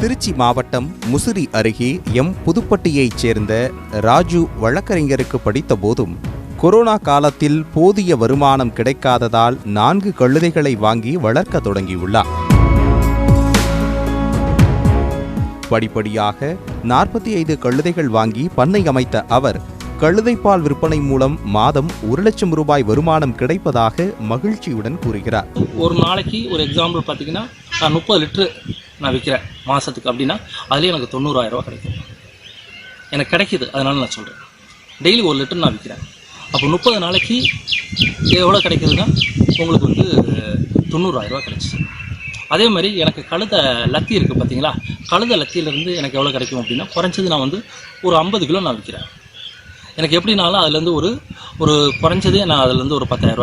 திருச்சி மாவட்டம் முசிறி அருகே புதுப்பட்டியைச் சேர்ந்த ராஜு வழக்கறிஞருக்கு படித்த போதும் கொரோனா காலத்தில் போதிய வருமானம் கிடைக்காததால் 4 கழுதைகளை வாங்கி வளர்க்க தொடங்கியுள்ளார். படிப்படியாக 45 கழுதைகள் வாங்கி பண்ணை அமைத்த அவர் கழுதைப்பால் விற்பனை மூலம் மாதம் 1 லட்சம் ரூபாய் வருமானம் கிடைப்பதாக மகிழ்ச்சியுடன் கூறுகிறார். ஒரு நாளைக்கு ஒரு எக்ஸாம்பிள் பார்த்தீங்கன்னா நான் 30 லிட்டரு நான் விற்கிறேன் மாதத்துக்கு அப்படின்னா அதுலேயே எனக்கு 90,000 ரூபா கிடைக்கும். எனக்கு கிடைக்கிது, அதனால நான் சொல்கிறேன். டெய்லி 1 லிட்டர் நான் விற்கிறேன். அப்போ 30 நாளைக்கு எவ்வளோ கிடைக்குதுன்னா உங்களுக்கு 90,000 ரூபா கிடைச்சிச்சு. அதே மாதிரி எனக்கு கழுதை லத்தி இருக்குது பார்த்தீங்களா, கழுதை லத்தியிலேருந்து எனக்கு எவ்வளோ கிடைக்கும் அப்படின்னா குறைஞ்சது நான் ஒரு 50 கிலோ நான் விற்கிறேன். எனக்கு எப்படினாலும் அதுலேருந்து ஒரு குறைஞ்சதே நான் அதுலேருந்து ஒரு 10,000 ரூபா